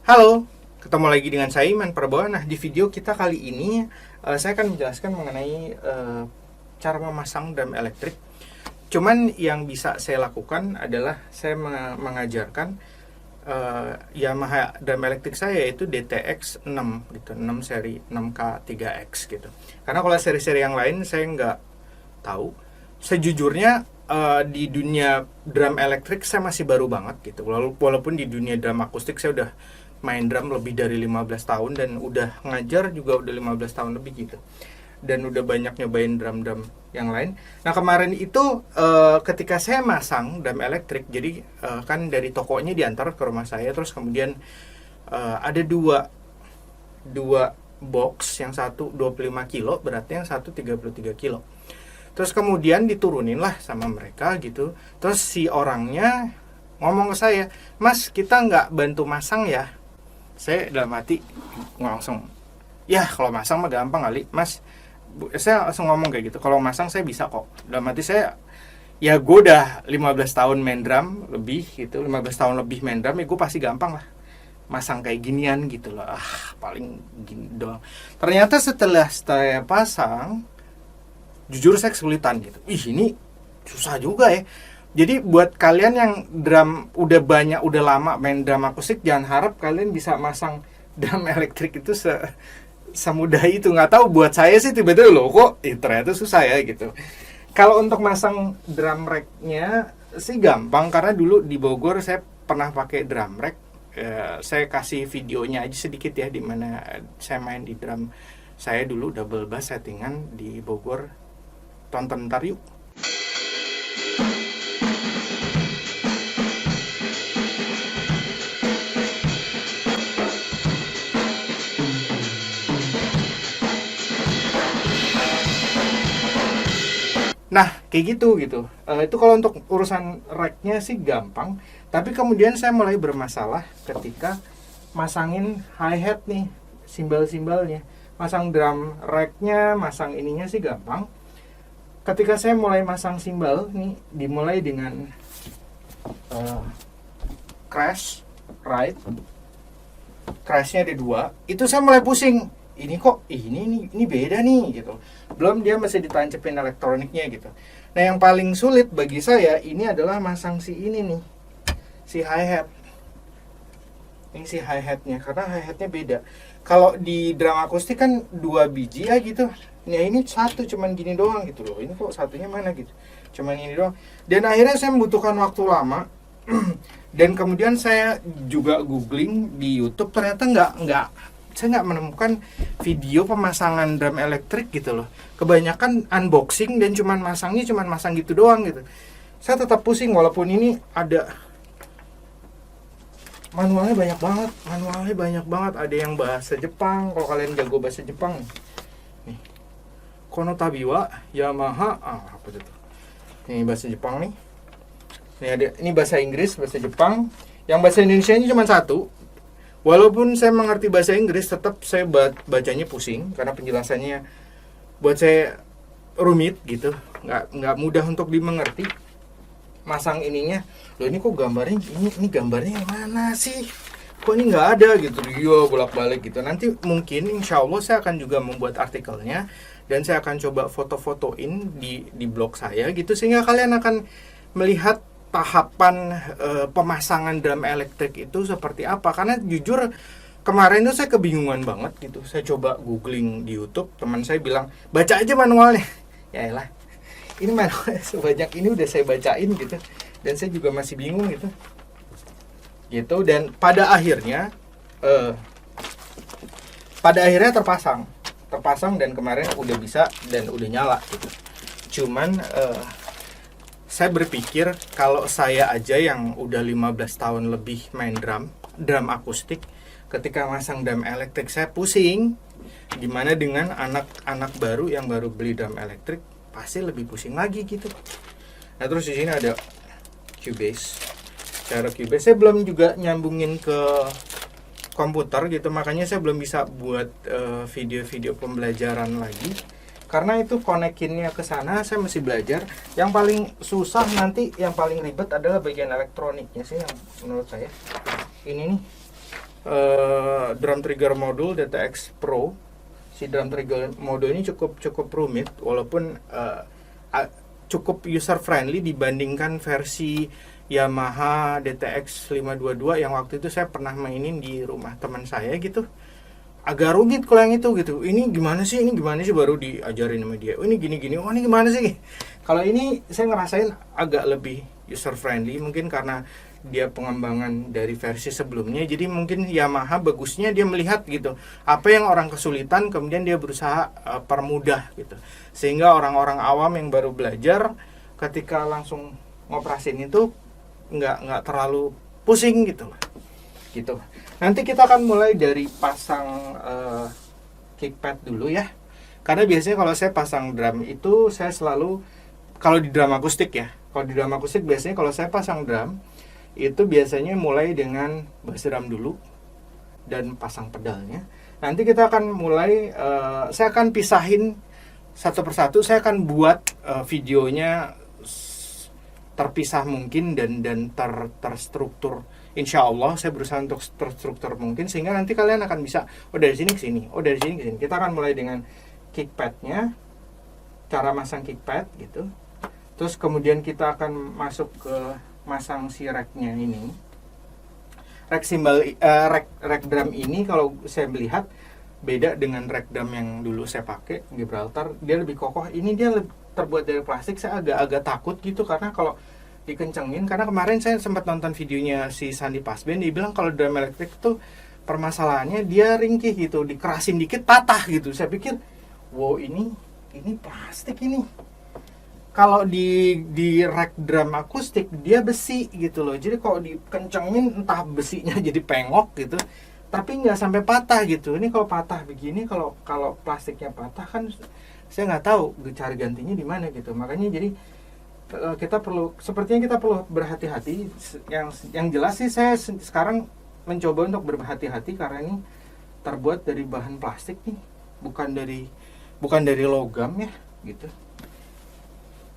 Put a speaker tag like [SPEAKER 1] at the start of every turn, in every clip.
[SPEAKER 1] Halo, ketemu lagi dengan saya Iman Prabowo. Nah, di video kita kali ini saya akan menjelaskan mengenai cara memasang drum elektrik. Cuman yang bisa saya lakukan adalah saya mengajarkan Yamaha drum elektrik saya, yaitu DTX 6 gitu, 6 seri 6K3X gitu. Karena kalau seri-seri yang lain saya nggak tahu. Sejujurnya di dunia drum elektrik saya masih baru banget gitu. Walaupun di dunia drum akustik saya udah main drum lebih dari 15 tahun dan udah ngajar juga udah 15 tahun lebih gitu. Dan udah banyak nyobain drum-drum yang lain. Nah, kemarin itu ketika saya masang drum elektrik, jadi kan dari tokonya diantar ke rumah saya, terus kemudian ada dua box, yang satu 25 kilo beratnya, yang satu 33 kilo. Terus kemudian diturunin lah sama mereka gitu. Terus si orangnya ngomong ke saya, "Mas, kita nggak bantu masang ya?" Saya dalam hati langsung, "Ya, kalau masang mah gampang kali, Mas." Saya langsung ngomong kayak gitu, "Kalau masang saya bisa kok." Dalam hati saya, ya gue udah 15 tahun main drum lebih gitu, 15 tahun lebih main drum, ya gue pasti gampang lah masang kayak ginian gitu loh. Paling gini doang. Ternyata setelah saya pasang, jujur saya kesulitan gitu. Ini susah juga ya. Jadi buat kalian yang drum udah lama main drum akustik, jangan harap kalian bisa masang drum elektrik itu semudah itu. Nggak tahu, buat saya sih tiba-tiba loh kok ternyata susah ya gitu. Kalau untuk masang drum racknya sih gampang, karena dulu di Bogor saya pernah pakai drum rack. Saya kasih videonya aja sedikit ya, dimana saya main di drum saya dulu double bass settingan di Bogor. Tonton ntar yuk. Nah, kayak gitu. Itu kalau untuk urusan racknya sih gampang. Tapi kemudian saya mulai bermasalah ketika masangin hi-hat nih, simbal-simbalnya. Masang drum racknya, masang ininya sih gampang. Ketika saya mulai masang simbal nih, dimulai dengan crash, right? Crashnya ada 2. Itu saya mulai pusing. Ini kok ini beda nih gitu. Belum dia masih ditancepin elektroniknya gitu. Nah, yang paling sulit bagi saya ini adalah masang si ini nih, si hi-hat. Ini si hi-hatnya, karena hi-hatnya beda. Kalau di drum akustik kan 2 biji ya gitu. Nah, ini satu cuman gini doang gitu loh. Ini kok satunya mana gitu. Cuman ini doang. Dan akhirnya saya membutuhkan waktu lama. Dan kemudian saya juga googling di YouTube, ternyata saya nggak menemukan video pemasangan drum elektrik gitu loh. Kebanyakan unboxing dan cuman masang gitu doang gitu. Saya tetap pusing walaupun ini ada manualnya banyak banget. Ada yang bahasa Jepang, kalau kalian jago bahasa Jepang nih. Kono tabiwa Yamaha, apa itu? Ini bahasa Jepang nih. Ini bahasa Inggris, bahasa Jepang. Yang bahasa Indonesia ini cuma satu. Walaupun saya mengerti bahasa Inggris, tetap saya bacanya pusing karena penjelasannya buat saya rumit gitu, nggak mudah untuk dimengerti. Masang ininya, loh ini kok gambarnya ini gambarnya yang mana sih? Kok ini nggak ada gitu? Iya, bolak-balik gitu. Nanti mungkin insya Allah saya akan juga membuat artikelnya dan saya akan coba foto-fotoin di blog saya gitu, sehingga kalian akan melihat tahapan pemasangan drum elektrik itu seperti apa. Karena jujur kemarin tuh saya kebingungan banget gitu. Saya coba googling di YouTube, teman saya bilang baca aja manualnya. Ya elah, ini manualnya sebanyak ini udah saya bacain gitu, dan saya juga masih bingung gitu. Dan pada akhirnya terpasang dan kemarin udah bisa dan udah nyala gitu. Cuman saya berpikir kalau saya aja yang udah 15 tahun lebih main drum akustik, ketika masang drum elektrik saya pusing. Gimana dengan anak-anak baru yang baru beli drum elektrik, pasti lebih pusing lagi gitu. Nah, terus di sini ada Cubase. Cara Cubase saya belum juga nyambungin ke komputer gitu, makanya saya belum bisa buat video-video pembelajaran lagi. Karena itu konekinnya ke sana saya masih belajar. Yang paling susah nanti, yang paling ribet adalah bagian elektroniknya sih yang menurut saya. Ini nih, drum trigger modul DTX Pro. Si drum trigger modul ini cukup rumit, walaupun cukup user friendly dibandingkan versi Yamaha DTX 522 yang waktu itu saya pernah mainin di rumah teman saya gitu. Agak rumit kalau yang itu gitu. Ini gimana sih baru diajarin sama dia. Oh, ini gini. Oh, ini gimana sih? Kalau ini saya ngerasain agak lebih user friendly, mungkin karena dia pengembangan dari versi sebelumnya. Jadi mungkin Yamaha bagusnya dia melihat gitu apa yang orang kesulitan, kemudian dia berusaha permudah gitu. Sehingga orang-orang awam yang baru belajar ketika langsung ngoperasin itu nggak terlalu pusing gitu. Nanti kita akan mulai dari pasang kickpad dulu ya. Karena biasanya kalau saya pasang drum itu saya selalu, kalau di drum akustik ya. Kalau di drum akustik biasanya kalau saya pasang drum itu biasanya mulai dengan bass drum dulu dan pasang pedalnya. Nanti kita akan mulai, saya akan pisahin satu persatu. Saya akan buat videonya terpisah mungkin dan terstruktur. Insya Allah saya berusaha untuk terstruktur mungkin, sehingga nanti kalian akan bisa dari sini ke sini, dari sini ke sini. Kita akan mulai dengan kickpadnya, cara masang kickpad gitu. Terus kemudian kita akan masuk ke masang si racknya ini. Rack cymbal, rack drum ini kalau saya melihat beda dengan rack drum yang dulu saya pakai Gibraltar. Dia lebih kokoh. Ini dia terbuat dari plastik. Saya agak takut gitu karena kalau dikencengin, karena kemarin saya sempat nonton videonya si Sandy Pasben, dia bilang kalau drum elektrik tuh permasalahannya dia ringkih gitu, dikerasin dikit patah gitu. Saya pikir, wow, ini plastik ini. Kalau di rack drum akustik dia besi gitu loh. Jadi kalau dikencengin entah besinya jadi pengok gitu, tapi nggak sampai patah gitu. Ini kalau patah begini, kalau plastiknya patah kan saya nggak tahu cari gantinya di mana gitu. Makanya jadi sepertinya kita perlu berhati-hati. Yang jelas sih saya sekarang mencoba untuk berhati-hati karena ini terbuat dari bahan plastik nih, bukan dari logam ya gitu.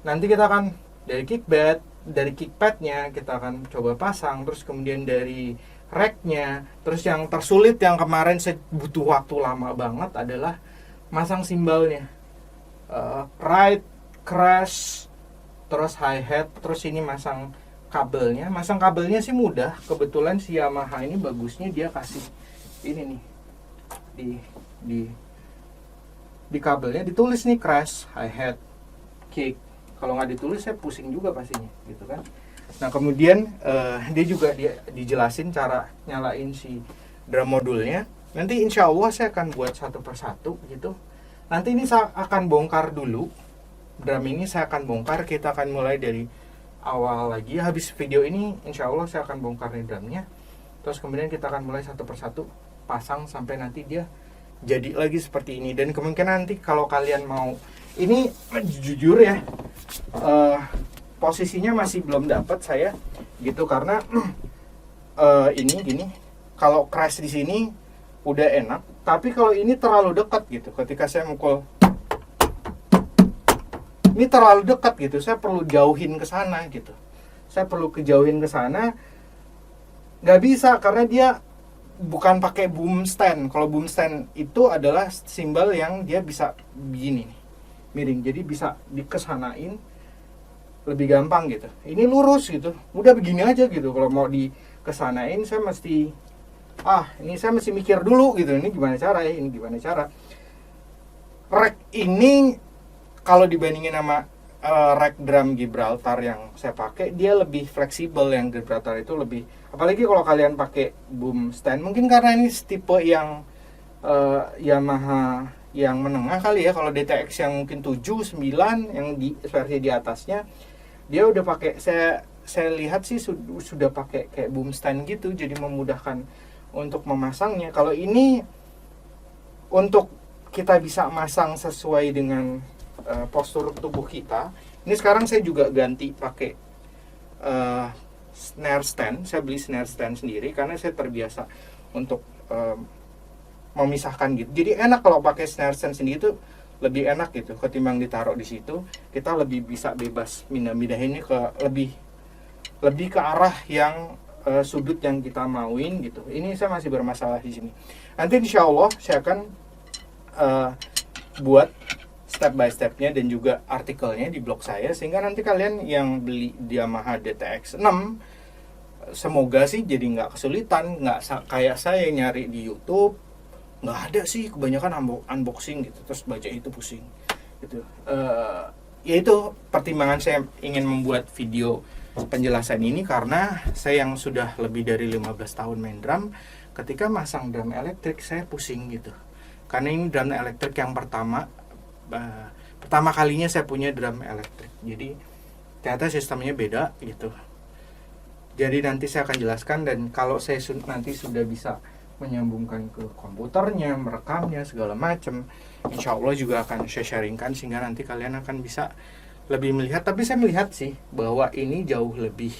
[SPEAKER 1] Nanti kita akan dari kickpadnya kita akan coba pasang, terus kemudian dari racknya, terus yang tersulit yang kemarin saya butuh waktu lama banget adalah masang simbalnya, ride, crash, terus hi-hat, terus ini masang kabelnya. Masang kabelnya sih mudah, kebetulan si Yamaha ini bagusnya dia kasih ini nih di kabelnya ditulis nih crash, hi-hat, kick. Kalau nggak ditulis saya pusing juga pastinya gitu kan. Nah kemudian dia juga dijelasin cara nyalain si drum modulnya. Nanti insya Allah saya akan buat satu persatu gitu. Nanti ini saya akan bongkar dulu drum ini, saya akan bongkar. Kita akan mulai dari awal lagi. Habis video ini insya Allah saya akan bongkar nih drumnya. Terus kemudian kita akan mulai satu persatu pasang sampai nanti dia jadi lagi seperti ini. Dan kemungkinan nanti kalau kalian mau, ini jujur ya, posisinya masih belum dapat saya gitu karena ini gini, kalau crash di sini udah enak, tapi kalau ini terlalu dekat gitu. Ketika saya mukul ini terlalu dekat gitu, saya perlu jauhin ke sana gitu. Saya perlu kejauhin ke sana, nggak bisa karena dia bukan pakai boom stand. Kalau boom stand itu adalah simbal yang dia bisa begini nih, miring, jadi bisa dikesanain lebih gampang gitu. Ini lurus gitu, udah begini aja gitu. Kalau mau dikesanain saya mesti saya mesti mikir dulu gitu. Ini gimana cara ya? Ini gimana cara? Rack ini kalau dibandingin sama rack drum Gibraltar yang saya pakai, dia lebih fleksibel. Yang Gibraltar itu lebih, apalagi kalau kalian pakai boom stand, mungkin karena ini tipe yang Yamaha yang menengah kali ya. Kalau DTX yang mungkin 7, 9 yang di versi di atasnya, dia udah pakai, saya lihat sih sudah pakai kayak boom stand gitu, jadi memudahkan untuk memasangnya. Kalau ini untuk kita bisa masang sesuai dengan postur tubuh kita. Ini sekarang saya juga ganti pakai snare stand. Saya beli snare stand sendiri karena saya terbiasa untuk memisahkan gitu. Jadi enak kalau pakai snare stand sendiri itu lebih enak gitu ketimbang ditaruh di situ. Kita lebih bisa bebas pindah-pindahinnya ke lebih ke arah yang sudut yang kita mauin gitu. Ini saya masih bermasalah di sini. Nanti insya Allah saya akan buat step by stepnya dan juga artikelnya di blog saya, sehingga nanti kalian yang beli Yamaha DTX 6 semoga sih jadi nggak kesulitan, nggak kayak saya nyari di YouTube nggak ada sih, kebanyakan unboxing gitu terus baca itu pusing gitu. Ya itu pertimbangan saya ingin membuat video penjelasan ini, karena saya yang sudah lebih dari 15 tahun main drum, ketika masang drum elektrik saya pusing gitu, karena ini drum elektrik yang pertama kalinya saya punya drum elektrik, jadi ternyata sistemnya beda gitu. Jadi nanti saya akan jelaskan, dan kalau saya nanti sudah bisa menyambungkan ke komputernya, merekamnya segala macam, insya Allah juga akan saya sharingkan sehingga nanti kalian akan bisa lebih melihat. Tapi saya melihat sih bahwa ini jauh lebih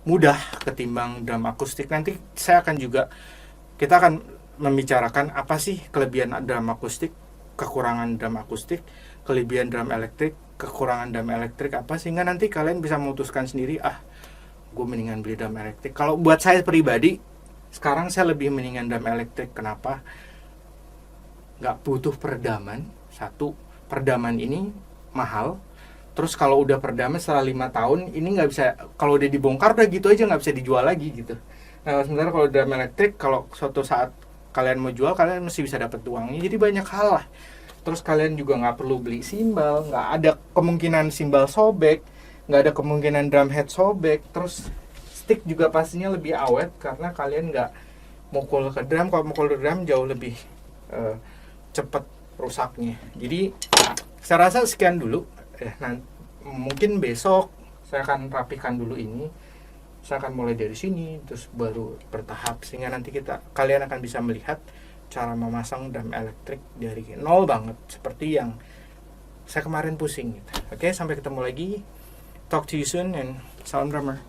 [SPEAKER 1] mudah ketimbang drum akustik. Nanti saya akan juga, kita akan membicarakan apa sih kelebihan drum akustik, kekurangan drum akustik, kelebihan drum elektrik, kekurangan drum elektrik apa, sehingga nanti kalian bisa memutuskan sendiri, gue mendingan beli drum elektrik. Kalau buat saya pribadi, sekarang saya lebih mendingan drum elektrik. Kenapa? Nggak butuh peredaman. Satu, peredaman ini mahal. Terus kalau udah peredaman setelah 5 tahun, ini nggak bisa, kalau udah dibongkar udah gitu aja, nggak bisa dijual lagi gitu. Nah sementara kalau drum elektrik, kalau suatu saat kalian mau jual, kalian mesti bisa dapat uangnya. Jadi banyak hal lah. Terus kalian juga nggak perlu beli simbal, nggak ada kemungkinan simbal sobek, nggak ada kemungkinan drum head sobek. Terus stick juga pastinya lebih awet karena kalian nggak mukul ke drum. Kalau mukul ke drum jauh lebih cepet rusaknya. Jadi saya rasa sekian dulu. Mungkin besok saya akan rapikan dulu ini. Saya akan mulai dari sini, terus baru bertahap, sehingga nanti kalian akan bisa melihat cara memasang drum elektrik dari nol banget, seperti yang saya kemarin pusing gitu. Oke, sampai ketemu lagi. Talk to you soon and salam drummer.